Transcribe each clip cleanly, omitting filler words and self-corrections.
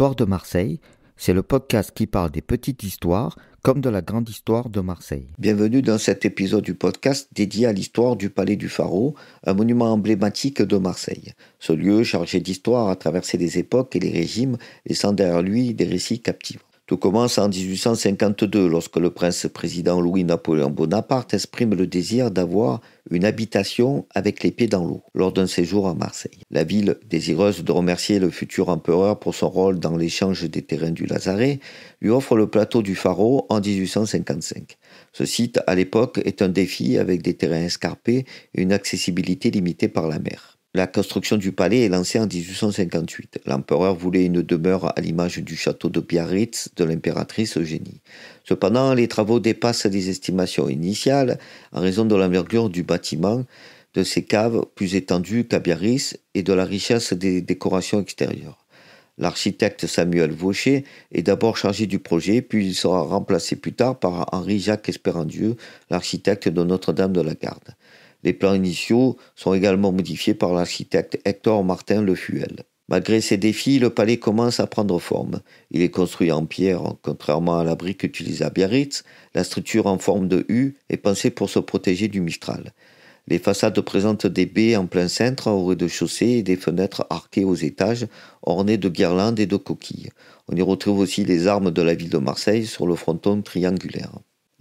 Histoire de Marseille, c'est le podcast qui parle des petites histoires comme de la grande histoire de Marseille. Bienvenue dans cet épisode du podcast dédié à l'histoire du Palais du Pharaon, un monument emblématique de Marseille. Ce lieu chargé d'histoire a traversé les époques et les régimes, laissant derrière lui des récits captivants. Tout commence en 1852 lorsque le prince-président Louis-Napoléon Bonaparte exprime le désir d'avoir une habitation avec les pieds dans l'eau lors d'un séjour à Marseille. La ville, désireuse de remercier le futur empereur pour son rôle dans l'échange des terrains du Lazaret, lui offre le plateau du Pharaon en 1855. Ce site, à l'époque, est un défi avec des terrains escarpés et une accessibilité limitée par la mer. La construction du palais est lancée en 1858. L'empereur voulait une demeure à l'image du château de Biarritz de l'impératrice Eugénie. Cependant, les travaux dépassent les estimations initiales en raison de l'envergure du bâtiment, de ses caves plus étendues qu'à Biarritz et de la richesse des décorations extérieures. L'architecte Samuel Vaucher est d'abord chargé du projet, puis il sera remplacé plus tard par Henri-Jacques Espérandieu, l'architecte de Notre-Dame de la Garde. Les plans initiaux sont également modifiés par l'architecte Hector Martin Le Fuel. Malgré ces défis, le palais commence à prendre forme. Il est construit en pierre, contrairement à la brique utilisée à Biarritz. La structure en forme de U est pensée pour se protéger du Mistral. Les façades présentent des baies en plein cintre au rez-de-chaussée et des fenêtres arquées aux étages, ornées de guirlandes et de coquilles. On y retrouve aussi les armes de la ville de Marseille sur le fronton triangulaire.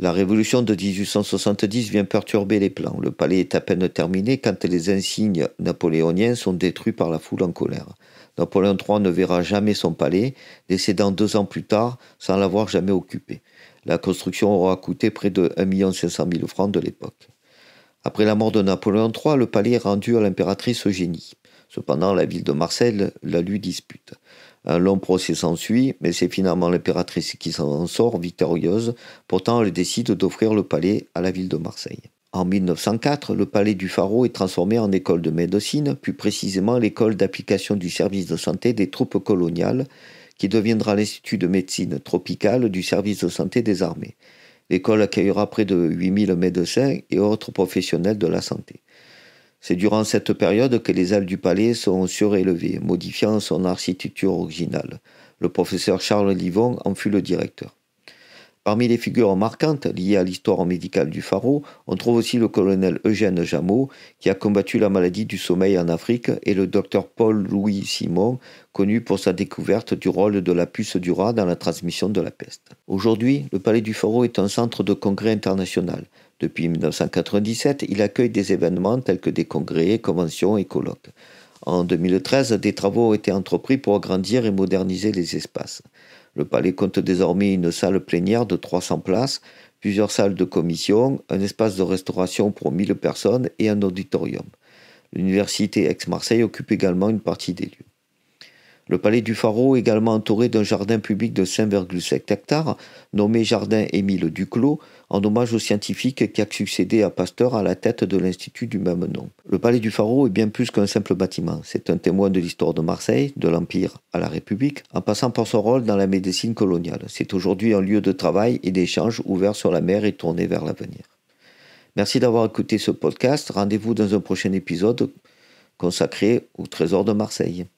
La révolution de 1870 vient perturber les plans. Le palais est à peine terminé quand les insignes napoléoniens sont détruits par la foule en colère. Napoléon III ne verra jamais son palais, décédant 2 ans plus tard sans l'avoir jamais occupé. La construction aura coûté près de 1 500 000 francs de l'époque. Après la mort de Napoléon III, le palais est rendu à l'impératrice Eugénie. Cependant, la ville de Marseille la lui dispute. Un long procès s'ensuit, mais c'est finalement l'impératrice qui s'en sort victorieuse. Pourtant, elle décide d'offrir le palais à la ville de Marseille. En 1904, le palais du Pharaon est transformé en école de médecine, plus précisément l'école d'application du service de santé des troupes coloniales, qui deviendra l'institut de médecine tropicale du service de santé des armées. L'école accueillera près de 8000 médecins et autres professionnels de la santé. C'est durant cette période que les ailes du palais sont surélevées, modifiant son architecture originale. Le professeur Charles Livon en fut le directeur. Parmi les figures marquantes liées à l'histoire médicale du Pharaon, on trouve aussi le colonel Eugène Jameau, qui a combattu la maladie du sommeil en Afrique, et le docteur Paul-Louis Simon, connu pour sa découverte du rôle de la puce du rat dans la transmission de la peste. Aujourd'hui, le palais du Pharaon est un centre de congrès international. Depuis 1997, il accueille des événements tels que des congrès, conventions et colloques. En 2013, des travaux ont été entrepris pour agrandir et moderniser les espaces. Le palais compte désormais une salle plénière de 300 places, plusieurs salles de commission, un espace de restauration pour 1000 personnes et un auditorium. L'université Aix-Marseille occupe également une partie des lieux. Le palais du Pharaon est également entouré d'un jardin public de 5,7 hectares, nommé Jardin Émile Duclos, en hommage au scientifique qui a succédé à Pasteur à la tête de l'institut du même nom. Le palais du Pharaon est bien plus qu'un simple bâtiment. C'est un témoin de l'histoire de Marseille, de l'Empire à la République, en passant par son rôle dans la médecine coloniale. C'est aujourd'hui un lieu de travail et d'échange ouvert sur la mer et tourné vers l'avenir. Merci d'avoir écouté ce podcast. Rendez-vous dans un prochain épisode consacré au trésor de Marseille.